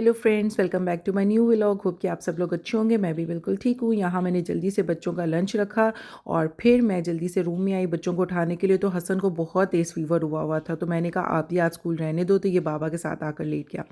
Hello friends, welcome back to my new vlog. Hope कि आप सब लोग अच्छे होंगे। मैं भी बिल्कुल ठीक हूँ। यहाँ मैंने जल्दी से बच्चों का लंच रखा और फिर मैं जल्दी से रूम में आई बच्चों को उठाने के लिए। तो हसन को बहुत तेज़ फीवर हुआ था, तो मैंने कहा आप ही आज स्कूल रहने दो। तो ये बाबा के साथ आकर लेट गया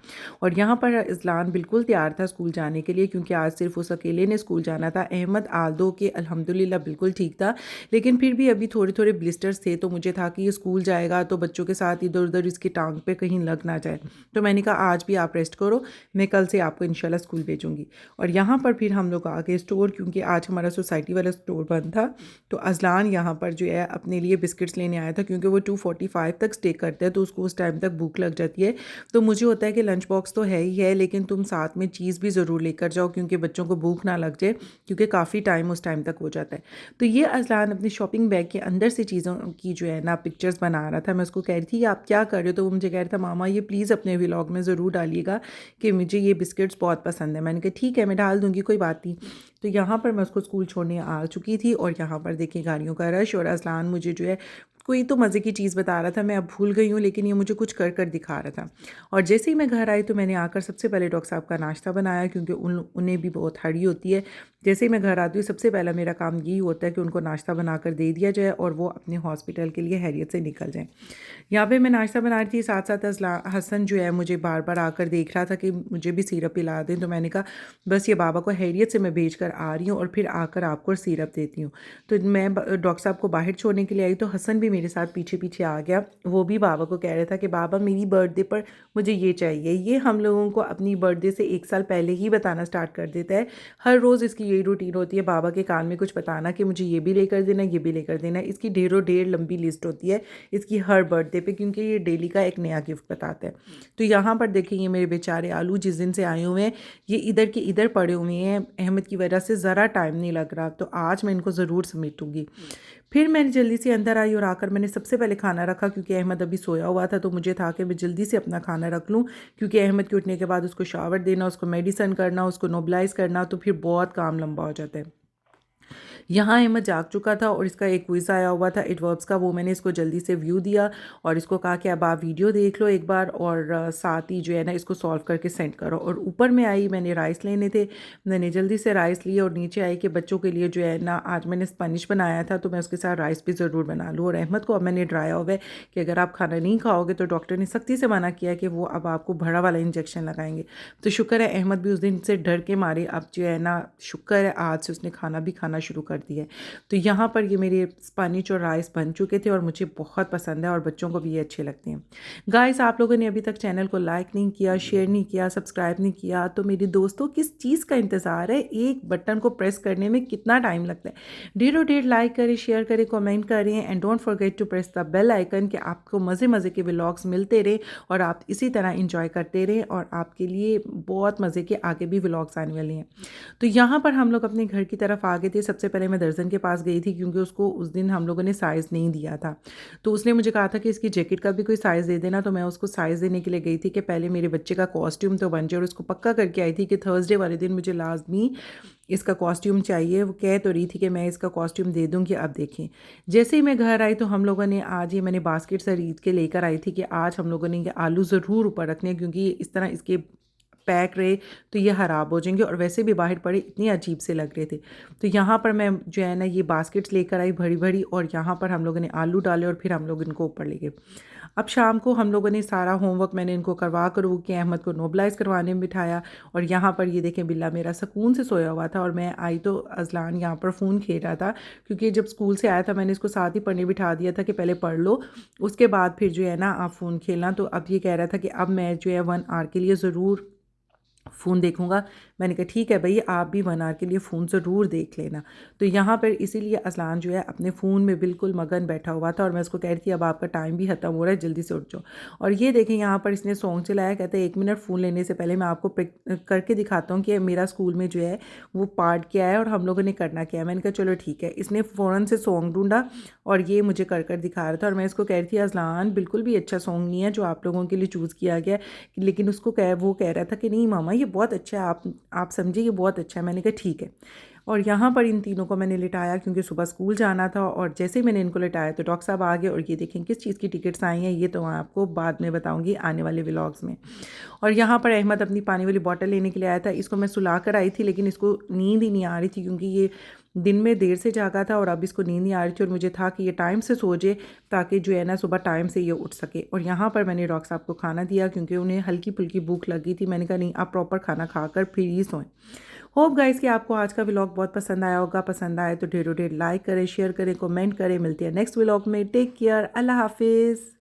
और यहाँ पर इस्लान बिल्कुल तैयार था स्कूल जाने के लिए, क्योंकि आज सिर्फ उस अकेले ने स्कूल जाना था। अहमद आल्दो के अल्हम्दुलिल्लाह बिल्कुल ठीक था, लेकिन फिर भी अभी थोड़े थोड़े ब्लिस्टर्स थे। तो मुझे था कि ये स्कूल जाएगा तो बच्चों के साथ इधर उधर इसकी टांग पे कहीं लग ना जाए। तो मैंने कहा आज भी आप रेस्ट करो, मैं कल से आपको इंशाल्लाह स्कूल भेजूंगी। और यहाँ पर फिर हम लोग आ गए स्टोर, क्योंकि आज हमारा सोसाइटी वाला स्टोर बंद था। तो अजलान यहाँ पर जो है अपने लिए बिस्किट्स लेने आया था, क्योंकि वो 2:45 तक स्टे करते हैं, तो उसको उस टाइम तक भूख लग जाती है। तो मुझे होता है कि लंच बॉक्स तो है ही है, लेकिन तुम साथ में चीज़ भी ज़रूर लेकर जाओ, क्योंकि बच्चों को भूख ना लग जाए, क्योंकि काफ़ी टाइम उस टाइम तक हो जाता है। तो ये अजलान अपनी शॉपिंग बैग के अंदर से चीज़ों की जो है ना पिक्चर्स बना रहा था। मैं उसको कह रही थी आप क्या कर रहे हो, तो वो मुझे कह रहा था मामा ये प्लीज़ अपने व्लॉग में ज़रूर डालिएगा कि मुझे ये बिस्किट्स बहुत पसंद है। मैंने कहा ठीक है मैं डाल दूँगी, कोई बात नहीं। तो यहाँ पर मैं उसको स्कूल छोड़ने आ चुकी थी और यहाँ पर देखिए गाड़ियों का रश, और अजलान मुझे जो है कोई तो मज़े की चीज़ बता रहा था, मैं अब भूल गई हूँ, लेकिन ये मुझे कुछ कर कर दिखा रहा था। और जैसे ही मैं घर आई तो मैंने आकर सबसे पहले डॉक्टर साहब का नाश्ता बनाया, क्योंकि उन्हें भी बहुत हड़ी होती है। जैसे ही मैं घर आती हूँ सबसे पहला मेरा काम यही होता है कि उनको नाश्ता बनाकर दे दिया जाए और वो अपने हॉस्पिटल के लिए हैरियत से निकल जाएँ। यहाँ पे मैं नाश्ता बना रही थी, साथ साथ हसन जो है मुझे बार बार आकर देख रहा था कि मुझे भी सिरप पिला दें। तो मैंने कहा बस ये बाबा को हैरियत से मैं भेज कर आ रही हूँ और फिर आकर आपको सिरप देती हूँ। तो मैं डॉक्टर साहब को बाहर छोड़ने के लिए आई, तो हसन भी मेरे साथ पीछे पीछे आ गया। वो भी बाबा को कह रहा था कि बाबा मेरी बर्थडे पर मुझे ये चाहिए। ये हम लोगों को अपनी बर्थडे से 1 साल पहले ही बताना स्टार्ट कर देता है। हर रोज़ इसकी यही रूटीन होती है, बाबा के कान में कुछ बताना कि मुझे ये भी लेकर देना, ये भी लेकर देना। इसकी ढेरों ढेर लंबी लिस्ट होती है इसकी हर बर्थडे पे, क्योंकि ये डेली का एक नया गिफ्ट बताता है। तो यहाँ पर देखिए ये मेरे बेचारे आलू जिस दिन से आए हुए हैं ये इधर के इधर पड़े हुए हैं। अहमद की वजह से ज़रा टाइम नहीं लग रहा, तो आज मैं इनको ज़रूर समेटूंगी। फिर मैंने जल्दी से अंदर आई और आकर मैंने सबसे पहले खाना रखा, क्योंकि अहमद अभी सोया हुआ था। तो मुझे था कि मैं जल्दी से अपना खाना रख लूँ, क्योंकि अहमद के उठने के बाद उसको शावर देना, उसको मेडिसन करना, उसको नोबलाइज़ करना, तो फिर बहुत काम लंबा हो जाता है। यहाँ अहमद जाग चुका था और इसका एक क्विज़ आया हुआ था एडवर्ब्स का, वो मैंने इसको जल्दी से व्यू दिया और इसको कहा कि अब आप वीडियो देख लो एक बार, और साथ ही जो है ना इसको सॉल्व करके सेंड करो। और ऊपर में आई, मैंने राइस लेने थे, मैंने जल्दी से राइस लिए और नीचे आई कि बच्चों के लिए जो है ना आज मैंने स्पनिश बनाया था, तो मैं उसके साथ राइस भी ज़रूर बना लूँ। और अहमद को अब मैंने ड्राया हुआ है कि अगर आप खाना नहीं खाओगे तो डॉक्टर ने सख्ती से मना किया कि वो अब आपको बड़ा वाला इंजेक्शन लगाएंगे। तो शुक्र है अहमद भी उस दिन से डर के मारे अब जो है ना शुक्र है आज से उसने खाना भी खाना शुरू कर दिया है। तो यहाँ पर ये मेरे स्पैनिश और राइस बन चुके थे और मुझे बहुत पसंद है और बच्चों को भी ये अच्छे लगते हैं। गाइस आप लोगों ने अभी तक चैनल को लाइक नहीं किया, शेयर नहीं किया, सब्सक्राइब नहीं किया, तो मेरे दोस्तों किस चीज़ का इंतज़ार है? एक बटन को प्रेस करने में कितना टाइम लगता है? ढेरों ढेर लाइक करें, शेयर करें, कमेंट करें and don't forget to press the bell icon, कि आपको मज़े मज़े के व्लॉग्स मिलते रहे और आप इसी तरह इंजॉय करते रहें, और आपके लिए बहुत मज़े के आगे भी व्लॉग्स आने वाले हैं। तो यहाँ पर हम लोग अपने घर की तरफ आ गए थे। सबसे पहले मैं दर्जन के पास गई थी, क्योंकि उसको उस दिन हम लोगों ने साइज़ नहीं दिया था। तो उसने मुझे कहा था कि इसकी जैकेट का भी कोई साइज़ दे देना, तो मैं उसको साइज़ देने के लिए गई थी कि पहले मेरे बच्चे का कॉस्ट्यूम तो बन जाए, और उसको पक्का करके आई थी कि थर्सडे वाले दिन मुझे लाजमी इसका कॉस्ट्यूम चाहिए। वो कह तो रही थी कि मैं इसका कॉस्ट्यूम दे दूँगी। अब देखें जैसे ही मैं घर आई तो हम लोगों ने आज ये मैंने बास्केट खरीद के लेकर आई थी कि आज हम लोगों ने ये आलू ज़रूर ऊपर रखने हैं, क्योंकि इस तरह इसके पैक रहे तो ये ख़राब हो जाएंगे, और वैसे भी बाहर पड़े इतने अजीब से लग रहे थे। तो यहाँ पर मैं जो है ना ये बास्केट्स लेकर आई भरी भरी, और यहाँ पर हम लोगों ने आलू डाले और फिर हम लोग इनको ऊपर ले गए। अब शाम को हम लोगों ने सारा होमवर्क मैंने इनको करवा कर वो कि अहमद को नोबलाइज़ करवाने में बिठाया, और यहाँ पर ये देखें बिल्ला मेरा सुकून से सोया हुआ था। और मैं आई तो अजलान यहाँ पर फ़ोन खेल रहा था, क्योंकि जब स्कूल से आया था मैंने इसको साथ ही पढ़ने बिठा दिया था कि पहले पढ़ लो, उसके बाद फिर जो है ना आप फ़ोन खेलना। तो अब ये कह रहा था कि अब मैं जो है 1 आवर के लिए ज़रूर फ़ोन देखूंगा। मैंने कहा ठीक है भाई आप भी 1 आवर के लिए फ़ोन ज़रूर देख लेना। तो यहाँ पर इसीलिए अजलान जो है अपने फ़ोन में बिल्कुल मगन बैठा हुआ था, और मैं उसको कह रही थी अब आपका टाइम भी ख़त्म हो रहा है, जल्दी से उठ जाओ। और ये देखें यहाँ पर इसने सॉन्ग चलाया, कहते हैं 1 मिनट फ़ोन लेने से पहले मैं आपको करके दिखाता हूँ कि मेरा स्कूल में जो है वो पार्ट क्या है और हम लोगों ने करना क्या है। मैंने कहा चलो ठीक है। इसने फ़ौरन से सॉन्ग ढूंढा और ये मुझे कर दिखा रहा था, और मैं इसको कह रही थी अजलान बिल्कुल भी अच्छा सॉन्ग नहीं है जो आप लोगों के लिए चूज़ किया गया, लेकिन उसको वो कह रहा था कि नहीं मामा ये बहुत अच्छा है, आप समझिए ये बहुत अच्छा है। मैंने कहा ठीक है। और यहाँ पर इन तीनों को मैंने लिटाया क्योंकि सुबह स्कूल जाना था। और जैसे ही मैंने इनको लिटाया तो डॉक्टर साहब आ गए। और ये देखें किस चीज़ की टिकट्स आई हैं, ये तो मैं आपको बाद में बताऊँगी आने वाले व्लॉग्स में। और यहाँ पर अहमद अपनी पानी वाली बॉटल लेने के लिए आया था। इसको मैं सुला कर आई थी लेकिन इसको नींद ही नहीं आ रही थी क्योंकि ये दिन में देर से जागा था और अब इसको नींद नहीं आ रही थी। और मुझे था कि ये टाइम से सो जाए ताकि जो है ना सुबह टाइम से ये उठ सके। और यहाँ पर मैंने डॉक्टर साहब को खाना दिया क्योंकि उन्हें हल्की फुल्की भूख लगी थी। मैंने कहा नहीं, आप प्रॉपर खाना खाकर फिर ही सोएं। होप गाइस कि आपको आज का व्लॉग बहुत पसंद आया होगा। पसंद आए तो ढेरों ढेर लाइक करें, शेयर करें, कमेंट करें। मिलते हैं नेक्स्ट व्लॉग में। टेक केयर, अल्लाह हाफिज़।